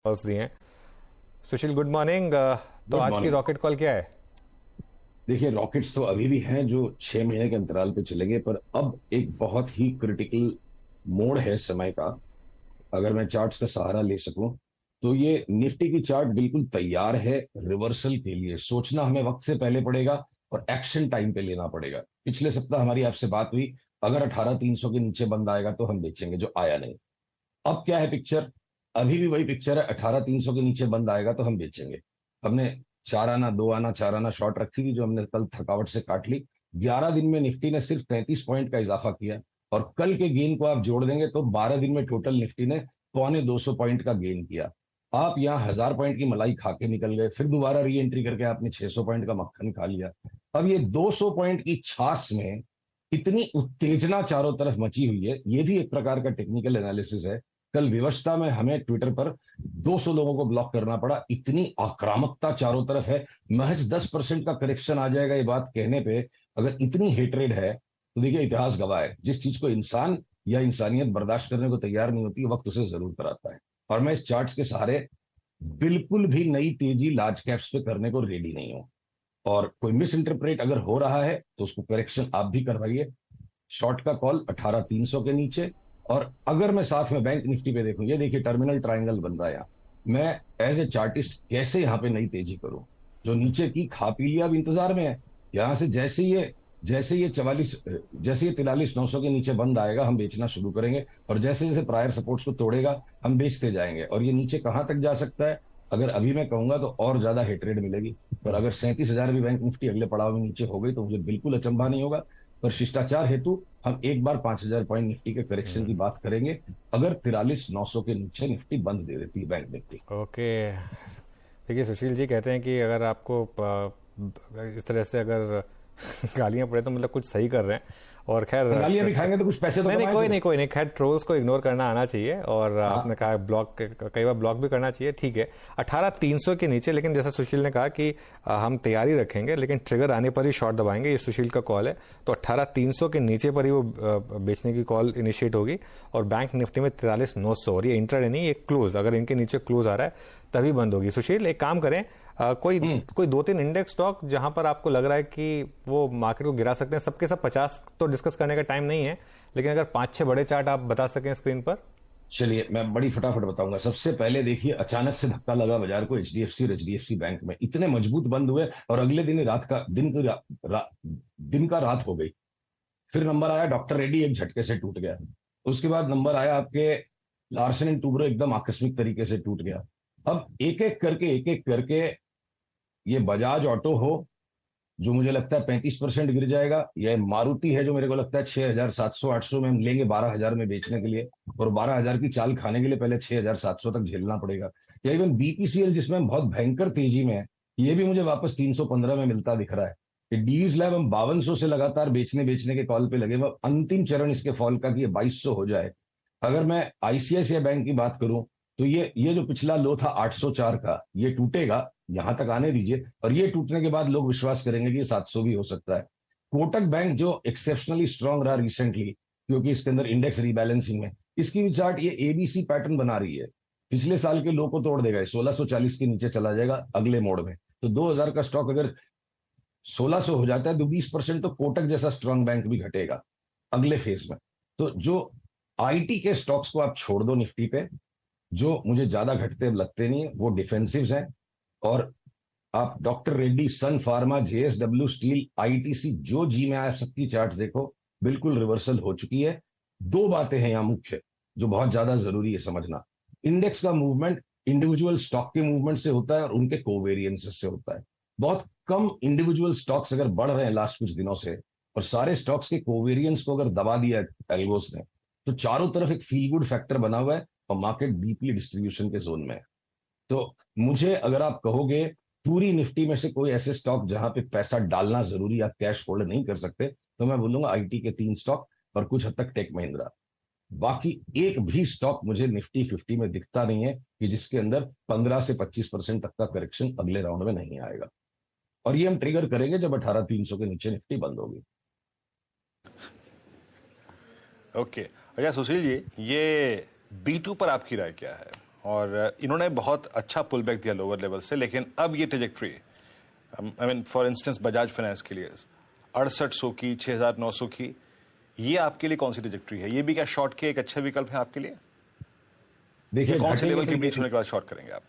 Calls दिए हैं। सुशील, good morning. तो गुड आज की मॉर्निंग। रॉकेट कॉल क्या है? देखिए, रॉकेट्स तो अभी भी हैं जो 6 महीने के अंतराल पे चलेंगे, पर अब एक बहुत ही क्रिटिकल मोड़ है समय का। अगर मैं चार्ट्स का सहारा ले सकूं तो ये निफ्टी की चार्ट बिल्कुल तैयार है रिवर्सल के लिए। सोचना हमें वक्त से पहले पड़ेगा और एक्शन टाइम पे लेना पड़ेगा। पिछले सप्ताह हमारी आपसे बात हुई, अगर 18,300 के नीचे बंद आएगा तो हम बेचेंगे, जो आया नहीं। अब क्या है पिक्चर? अभी भी वही पिक्चर है, 18,300 के नीचे बंद आएगा तो हम बेचेंगे। हमने 4 आना 2 आना 4 आना शॉर्ट रखी थी, जो हमने कल थकावट से काट ली। 11 दिन में निफ्टी ने सिर्फ 33 पॉइंट का इजाफा किया, और कल के गेन को आप जोड़ देंगे तो 12 दिन में टोटल निफ्टी ने 250 पॉइंट का गेन किया। आप यहाँ 1000 पॉइंट की मलाई खा के निकल गए, फिर दोबारा री एंट्री करके आपने 600 पॉइंट का मक्खन खा लिया। अब ये 200 पॉइंट की छास में इतनी उत्तेजना चारों तरफ मची हुई है, ये भी एक प्रकार का टेक्निकल एनालिसिस है। कल विवशता में हमें ट्विटर पर 200 लोगों को ब्लॉक करना पड़ा, इतनी आक्रामकता चारों तरफ है। महज 10% का करेक्शन आ जाएगा ये बात कहने पे, अगर इतनी हेट्रेड है तो देखिए, इतिहास गवाह है, जिस चीज को इंसान या इंसानियत बर्दाश्त करने को तैयार नहीं होती, वक्त उसे जरूर कराता है। और मैं इस चार्ट्स के सहारे बिल्कुल भी नई तेजी लार्ज कैप्स पे करने को रेडी नहीं हूं। और कोई मिस इंटरप्रेट अगर हो रहा है तो उसको करेक्शन आप भी करवाइए। शॉर्ट का कॉल 18,300 के नीचे। और अगर मैं साथ में बैंक निफ्टी पे देखूं, ये देखिए टर्मिनल ट्रायंगल बन रहा है यहाँ। मैं एज ए चार्टिस्ट कैसे यहाँ पे नई तेजी करूं? जो नीचे की खा पी लिया, अब इंतजार में है। यहां से जैसे ये 44, जैसे ये 43,900 के नीचे बंद आएगा, हम बेचना शुरू करेंगे। और जैसे जैसे प्रायर सपोर्ट्स को तोड़ेगा, हम बेचते जाएंगे। और ये नीचे कहां तक जा सकता है, अगर अभी मैं कहूंगा तो और ज्यादा हेट्रेड मिलेगी। पर अगर 37,000 भी बैंक निफ्टी अगले पड़ाव में नीचे हो गई तो मुझे बिल्कुल अचंभा नहीं होगा। पर शिष्टाचार हेतु हम एक बार 5,000 पॉइंट निफ्टी के करेक्शन की बात करेंगे, अगर 43,900 के नीचे निफ्टी बंद दे देती है बैंक निफ्टी। ओके। देखिए, सुशील जी कहते हैं कि अगर आपको इस तरह से अगर गालियां पड़े तो मतलब कुछ सही कर रहे हैं। और खैर, गालियां भी खाएंगे तो कुछ पैसे तो नहीं नहीं, कमाए कोई फिर। नहीं कोई नहीं, खैर ट्रोल्स को इग्नोर करना आना चाहिए। और आपने हाँ। कहा ब्लॉक, कई बार ब्लॉक भी करना चाहिए, ठीक है। 18,300 के नीचे, लेकिन जैसा सुशील ने कहा कि हम तैयारी रखेंगे, लेकिन ट्रिगर आने पर ही शॉर्ट दबाएंगे, ये सुशील का कॉल है। तो 18,300 के नीचे पर ही वो बेचने की कॉल इनिशिएट होगी। और बैंक निफ्टी में 43,900, और ये इंट्राडे नहीं, ये क्लोज, अगर इनके नीचे क्लोज आ रहा है तभी बंद होगी। सुशील, एक काम करें, कोई कोई 2-3 इंडेक्स स्टॉक जहां पर आपको लग रहा है कि वो मार्केट को गिरा सकते हैं। सबके सब 50 तो डिस्कस करने का टाइम नहीं है, लेकिन अगर 5-6 बड़े चार्ट आप बता सकें स्क्रीन पर। चलिए, मैं बड़ी फटाफट बताऊंगा। सबसे पहले देखिए, अचानक से धक्का लगा बाजार को एचडीएफसी और एचडीएफसी बैंक में, इतने मजबूत बंद हुए और अगले दिन ही दिन का रात हो गई। फिर नंबर आया डॉक्टर रेड्डी, एक झटके से टूट गया। उसके बाद नंबर आया आपके लार्सन एंड टूब्रो, एकदम आकस्मिक तरीके से टूट गया। अब एक एक करके ये बजाज ऑटो हो, जो मुझे लगता है 35% गिर जाएगा। यह मारुति है, जो मेरे को लगता है 6,700-800 में हम लेंगे 12,000 में बेचने के लिए, और 12,000 की चाल खाने के लिए पहले 6,700 तक झेलना पड़ेगा। या इवन बीपीसीएल, जिसमें हम बहुत भयंकर तेजी में है, ये भी मुझे वापस 315 में मिलता दिख रहा है। डीवीज लैब हम 5200 से लगातार बेचने बेचने के कॉल पे लगे हुए, अंतिम चरण इसके फॉल का कि ये 2200 हो जाए। अगर मैं आईसीआईसीआई बैंक की बात करूं तो ये जो पिछला लो था 804 का, ये टूटेगा, यहां तक आने दीजिए। और ये टूटने के बाद लोग विश्वास करेंगे कि ये 700 भी हो सकता है। कोटक बैंक जो एक्सेप्शनली स्ट्रांग रहा रिसेंटली, क्योंकि इसके अंदर इंडेक्स रीबैलेंसिंग में, इसकी भी चार्ट ये एबीसी पैटर्न बना रही है। पिछले साल के लो को तोड़ देगा, 1640 के नीचे चला जाएगा अगले मोड़ में। तो 2000 का स्टॉक अगर 1600 हो जाता है तो 20% तो कोटक जैसा स्ट्रांग बैंक भी घटेगा अगले फेज में। तो जो आईटी के स्टॉक्स को आप छोड़ दो निफ्टी पे, जो मुझे ज्यादा घटते लगते नहीं है, वो डिफेंसिव हैं। और आप डॉक्टर रेड्डी, सन फार्मा, जेएसडब्ल्यू स्टील, आईटीसी, जो जी में आया, सबकी चार्ट देखो, बिल्कुल रिवर्सल हो चुकी है। दो बातें हैं यहां मुख्य, जो बहुत ज्यादा जरूरी है समझना। इंडेक्स का मूवमेंट इंडिविजुअल स्टॉक के मूवमेंट से होता है और उनके कोवेरियंस से होता है। बहुत कम इंडिविजुअल स्टॉक्स अगर बढ़ रहे हैं लास्ट कुछ दिनों से, और सारे स्टॉक्स के कोवेरियंस को अगर दबा दिया एल्गोस ने, तो चारों तरफ एक फील गुड फैक्टर बना हुआ है और मार्केट डीपली डिस्ट्रीब्यूशन के जोन में है। तो मुझे अगर आप कहोगे पूरी निफ्टी में से कोई ऐसे स्टॉक जहां पे पैसा डालना जरूरी, आप कैश होल्ड नहीं कर सकते, तो मैं बोलूंगा आईटी के 3 स्टॉक और कुछ हद तक टेक महिंद्रा। बाकी एक भी स्टॉक मुझे निफ्टी 50 में दिखता नहीं है कि जिसके अंदर 15 से 25% तक का करेक्शन अगले राउंड में नहीं आएगा। और ये हम ट्रिगर करेंगे जब 18,300 के नीचे निफ्टी बंद होगी। ओके। अच्छा सुशील जी, ये B2 पर आपकी राय क्या है? और इन्होंने बहुत अच्छा पुल बैक दिया लोअर लेवल से, लेकिन अब ये trajectory, I mean for instance Bajaj finance के लिए 6800 की, 6900 की, ये आपके लिए कौन सी ट्रेजेक्ट्री है? ये भी क्या शॉर्ट के एक अच्छा विकल्प है आपके लिए? देखिए कौन से लेवल घटेंगे के तो बीच होने के बाद शॉर्ट करेंगे आप?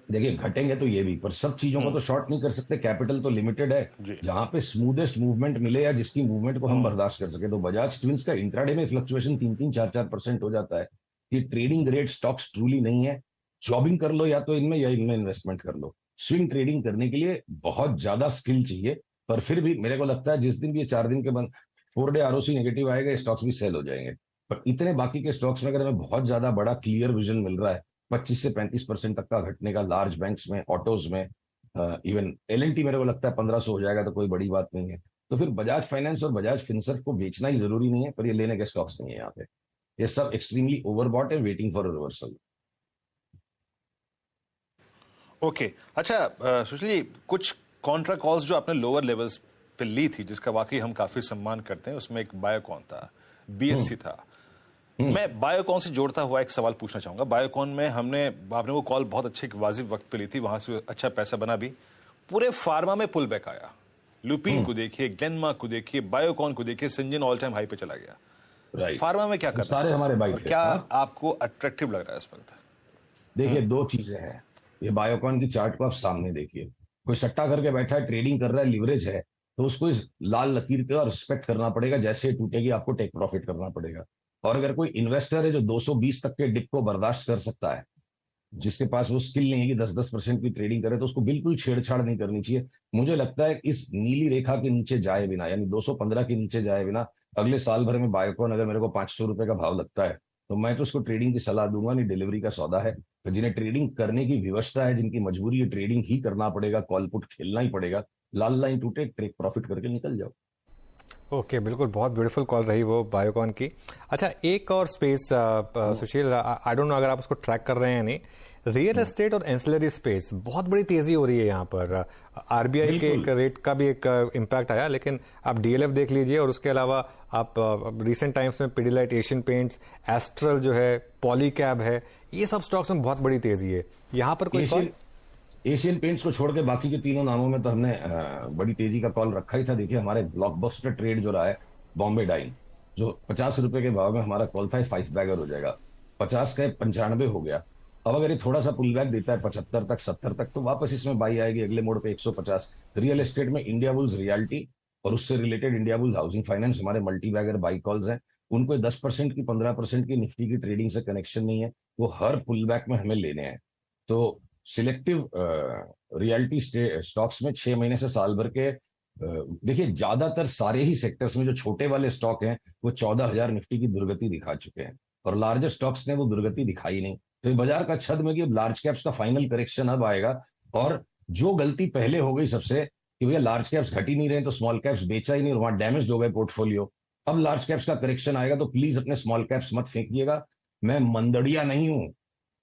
देखिए घटेंगे तो ये भी, पर सब चीजों को तो शॉर्ट नहीं कर सकते, कैपिटल तो लिमिटेड है। जी। जहां पे स्मूदेस्ट मूवमेंट मिले या जिसकी मूवमेंट को हम बर्दाश्त कर सके, तो बजाज ट्विंस का इंट्राडे में फ्लक्चुएशन 3-4% हो जाता है। ये ट्रेडिंग ग्रेड स्टॉक्स ट्रूली नहीं है। जॉबिंग कर लो या तो इनमें या इनमें इन्वेस्टमेंट कर लो। स्विंग ट्रेडिंग करने के लिए बहुत ज्यादा स्किल चाहिए, पर फिर भी मेरे को लगता है जिस दिन भी ये 4 दिन के बंद 4 डे आरओसी नेगेटिव आएगा, स्टॉक्स भी सेल हो जाएंगे। पर इतने बाकी के स्टॉक्स में अगर हमें बहुत ज्यादा बड़ा क्लियर विजन मिल रहा है 25 से 35% तक का घटने का, लार्ज बैंक्स में, ऑटोज में, इवन एलएनटी मेरे को लगता है 1500 हो जाएगा तो कोई बड़ी बात नहीं है। तो फिर बजाज फाइनेंस और बजाज फिनसर्व को बेचना ही जरूरी नहीं है, पर ये लेने के स्टॉक्स नहीं है यहाँ पे। ये सब एक्सट्रीमली ओवरबॉट है, वेटिंग फॉर रिवर्सल। ओके, अच्छा सुशील जी, कुछ कॉन्ट्रा कॉल्स जो आपने लोअर लेवल्स पे ली थी, जिसका वाकई हम काफी सम्मान करते हैं, उसमें एक बायोकॉन था, बीएससी था। मैं बायोकॉन से जोड़ता हुआ एक सवाल पूछना चाहूंगा। बायोकॉन में आपने वो कॉल बहुत अच्छे वाजिब वक्त पे ली थी, वहां से अच्छा पैसा बना भी। पूरे फार्मा में पुल बैक आया। लुपिन को देखिए, ग्लेनमा को देखिए, बायोकॉन को देखिए, सिंजन ऑल टाइम हाई पे चला गया। राइट। फार्मा में क्या कर रहा है? सारे हमारे भाई थे। क्या आपको अट्रैक्टिव लग रहा है इस वक्त? देखिए दो चीजें हैं। ये बायोकॉन की चार्ट को आप सामने देखिए। कोई सट्टा करके बैठा है, ट्रेडिंग कर रहा है, लिवरेज है, तो उसको इस लाल लकीर का रिस्पेक्ट करना पड़ेगा। जैसे ही टूटेगी आपको टेक प्रॉफिट करना पड़ेगा। और अगर कोई इन्वेस्टर है जो 220 तक के डिप को बर्दाश्त कर सकता है, जिसके पास वो स्किल नहीं है कि 10-10% की ट्रेडिंग करे, तो उसको बिल्कुल छेड़छाड़ नहीं करनी चाहिए। मुझे लगता है इस नीली रेखा के नीचे जाए बिना, यानी 215 के नीचे जाए बिना, अगले साल भर में बायोकॉन अगर मेरे को 500 रुपए का भाव लगता है, तो मैं तो उसको ट्रेडिंग की सलाह दूंगा। नहीं, डिलीवरी का सौदा है। तो जिन्हें ट्रेडिंग करने की विवशता है, जिनकी मजबूरी है, ट्रेडिंग ही करना पड़ेगा, कॉल पुट खेलना ही पड़ेगा। लाल लाइन टूटे, टेक प्रॉफिट करके निकल जाओ। ओके, बिल्कुल, बहुत ब्यूटीफुल कॉल रही वो बायोकॉन की। अच्छा, एक और space Sushil, I don't know अगर आप उसको ट्रैक कर रहे हैं या नहीं, रियल एस्टेट और एंसिलरी स्पेस बहुत बड़ी तेजी हो रही है यहाँ पर। आरबीआई के एक रेट का भी एक इम्पैक्ट आया, लेकिन आप डीएलएफ देख लीजिए, और उसके अलावा आप रिसेंट टाइम्स में पिडिलाइट, एशियन पेंट्स, एस्ट्रल जो है, पॉलीकैब है, ये सब स्टॉक्स में बहुत बड़ी तेजी है। यहाँ पर कोई एशियन पेंट्स को छोड़ के बाकी के तीनों नामों में तो हमने बड़ी तेजी का कॉल रखा ही था। देखिए हमारे ब्लॉकबस्टर ट्रेड जो रहा है, बॉम्बे डाइन, जो 50 रुपए के भाव में हमारा कॉल था, 5 बैगर हो जाएगा, 50 का 95 हो गया। अब अगर ये थोड़ा सा पुल बैक देता है 75 तक, 70 तक, तो वापस इसमें बाई आएगी अगले मोड़ पे 150। रियल एस्टेट में इंडिया बुल्स रियल्टी और उससे related India bulls housing finance हमारे मल्टी बैगर बाई कॉल्स हैं। उनको 10% की, 15% की निफ्टी की ट्रेडिंग से कनेक्शन नहीं है, वो हर पुल बैक में हमें लेने हैं। तो सिलेक्टिव रियल्टी स्टॉक्स में 6 महीने से साल भर के देखिए ज्यादातर सारे ही सेक्टर्स में जो छोटे वाले स्टॉक हैं वो 14,000 निफ्टी की दुर्गति दिखा चुके हैं, और लार्जर स्टॉक्स ने वो दुर्गति दिखाई नहीं। तो ये बाजार का छद में कि अब लार्ज कैप्स का फाइनल करेक्शन अब आएगा। और जो गलती पहले हो गई सबसे, कि भैया लार्ज कैप्स घट ही नहीं रहे तो स्मॉल कैप्स बेचा ही नहीं, और वहां डैमेज हो गए पोर्टफोलियो। अब लार्ज कैप्स का करेक्शन आएगा तो प्लीज अपने स्मॉल कैप्स मत फेंकिएगा। मैं मंदड़िया नहीं हूं,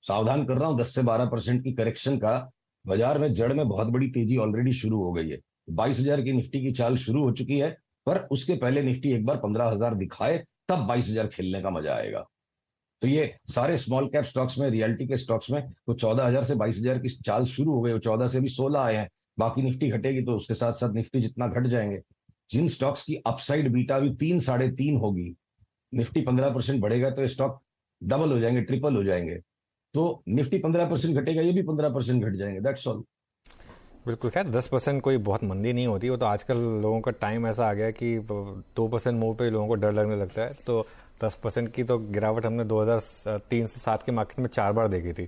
सावधान कर रहा हूं। 10 से 12% की करेक्शन का बाजार में जड़ में बहुत बड़ी तेजी ऑलरेडी शुरू हो गई है। 22,000 की निफ्टी की चाल शुरू हो चुकी है, पर उसके पहले निफ्टी एक बार 15,000 दिखाए, तब 22,000 खेलने का मजा आएगा। तो ये सारे स्मॉल कैप स्टॉक्स में, रियल्टी के स्टॉक्स में तो 14,000 से 22,000 की चाल शुरू हो गई, 14 से भी 16 आए हैं। बाकी निफ्टी घटेगी तो उसके साथ साथ निफ्टी जितना घट जाएंगे। जिन स्टॉक्स की अपसाइड बीटा भी 3, 3.5 होगी, निफ्टी 15% बढ़ेगा तो स्टॉक डबल हो जाएंगे, ट्रिपल हो जाएंगे। तो निफ्टी 15% घटेगा, ये भी 15% घट जाएंगे, दैट्स ऑल। बिल्कुल, खैर 10% कोई बहुत मंदी नहीं होती। वो तो आजकल लोगों का टाइम ऐसा आ गया कि 2% मूव पे लोगों को डर लगने लगता है। तो 10% की तो गिरावट हमने 2003 से 7 के मार्केट में 4 बार देखी थी,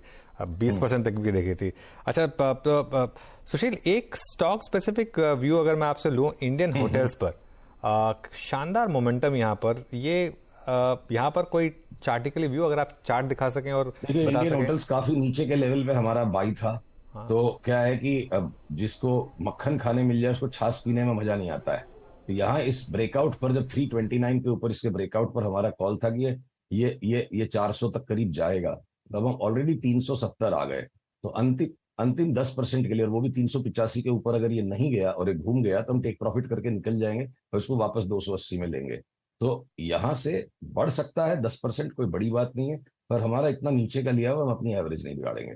20% तक भी देखी थी। अच्छा सुशील, एक स्टॉक स्पेसिफिक व्यू अगर मैं आपसे लूं, इंडियन होटल्स पर शानदार मोमेंटम यहाँ पर, ये यहाँ पर कोई चार्टिकली व्यू अगर आप चार्ट दिखा सकें और देखिए बता इंडियन सकें। होटल्स काफी नीचे के लेवल पे हमारा बाई था। तो क्या है कि अब जिसको मक्खन खाने मिल जाए उसको छाछ पीने में मजा नहीं आता है। तो यहाँ इस ब्रेकआउट पर जब 329 के ऊपर इसके ब्रेकआउट पर हमारा कॉल था कि ये 400 तक करीब जाएगा, तब हम ऑलरेडी 370 आ गए। तो अंतिम 10% के लिए, और वो भी 385 के ऊपर अगर ये नहीं गया और ये घूम गया, तो हम टेक प्रॉफिट करके निकल जाएंगे और इसको वापस 280 में लेंगे। तो यहां से बढ़ सकता है 10%, कोई बड़ी बात नहीं है। पर हमारा इतना नीचे का लिया हुआ, हम अपनी एवरेज नहीं बिगाड़ेंगे।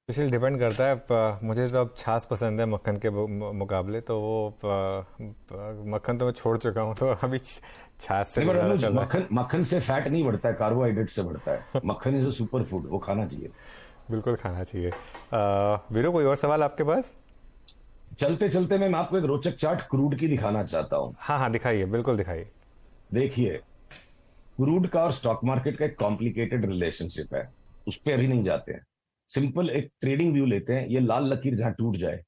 सुशील, डिपेंड करता है। मुझे तो अब छाछ पसंद है मक्खन के मुकाबले, तो वो मक्खन तो मैं छोड़ चुका हूँ, तो अभी छाछ से नहीं, पर गुजारा अनुज, चल रहा है। मक्खन से फैट नहीं बढ़ता है, कार्बोहाइड्रेट से बढ़ता है। मक्खन इज अ सुपर फूड, वो खाना चाहिए। बिल्कुल खाना चाहिए। वीरू, कोई और सवाल आपके पास? चलते चलते मैं आपको एक रोचक चार्ट क्रूड की दिखाना चाहता हूं। हाँ हाँ, दिखाइए, बिल्कुल दिखाइए। देखिए, क्रूड का और स्टॉक मार्केट का एक कॉम्प्लिकेटेड रिलेशनशिप है, उस पर अभी नहीं जाते हैं। सिंपल एक ट्रेडिंग व्यू लेते हैं। ये लाल लकीर जहां टूट जाए,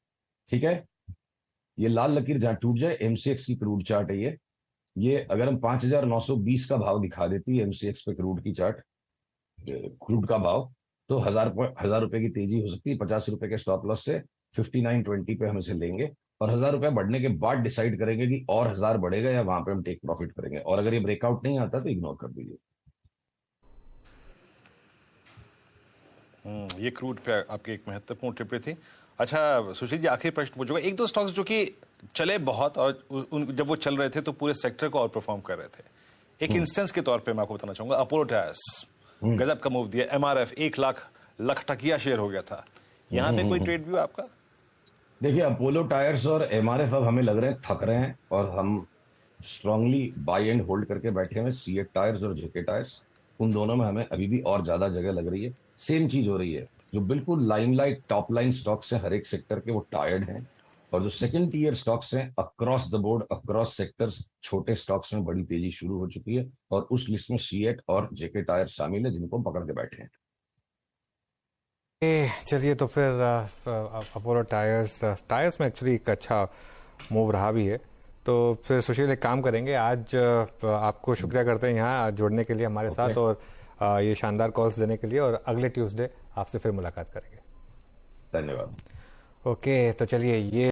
ठीक है, ये लाल लकीर जहां टूट जाए, एमसीएक्स की क्रूड चार्ट है ये अगर हम 5,920 का भाव दिखा देती है एमसीएक्स पे क्रूड की चार्ट, क्रूड का भाव, तो 1,000 रुपए की तेजी हो सकती है। 50 रुपए के स्टॉप लॉस से 59.20 पे हम इसे लेंगे, और 1,000 रुपए बढ़ने के बाद डिसाइड करेंगे कि और 1,000 बढ़ेगा या वहां पे हम टेक प्रॉफिट करेंगे। और अगर ये ब्रेकआउट नहीं आता तो इग्नोर कर दीजिए। ये क्रूड पे आपकी एक महत्वपूर्ण टिप्पणी थी। अच्छा सुशील जी, आखिरी प्रश्न पूछूंगा। एक दो स्टॉक्स जो कि चले बहुत और जब वो चल रहे थे तो पूरे सेक्टर को आउट परफॉर्म कर रहे थे। एक इंस्टेंस के तौर पे मैं आपको बताना चाहूंगा, अपोलो टायर्स गजब का मूव दिया। एमआरएफ 1 लाख टकिया शेयर हो गया था। यहाँ पे कोई ट्रेड व्यू आपका? देखिए, अपोलो टायर्स और एमआरएफ अब हमें लग रहे हैं थक रहे हैं, और हम स्ट्रांगली बाय एंड होल्ड करके बैठे हुए। सीएट टायर्स और जेके टायर्स, उन दोनों में हमें अभी भी और ज्यादा जगह लग रही है। सेम चीज हो रही है, जो बिल्कुल लाइमलाइट टॉप लाइन स्टॉक्स हैं हर एक सेक्टर के, वो टायर्ड हैं। और जो सेकंड टीयर स्टॉक्स हैं across the board, across sectors, छोटे स्टॉक्स में बड़ी तेजी शुरू हो चुकी है, और उस लिस्ट में सीएट और जेके टायर शामिल है, जिनको पकड़ के बैठे हैं। चलिए, तो फिर अपोलो टायर्स में एक्चुअली एक अच्छा मूव रहा भी है। तो फिर सुशील, एक काम करेंगे आज, आपको शुक्रिया करते हैं यहाँ जुड़ने के लिए हमारे साथ, और ये शानदार कॉल्स देने के लिए, और अगले ट्यूसडे आपसे फिर मुलाकात करेंगे। धन्यवाद। ओके, तो चलिए, ये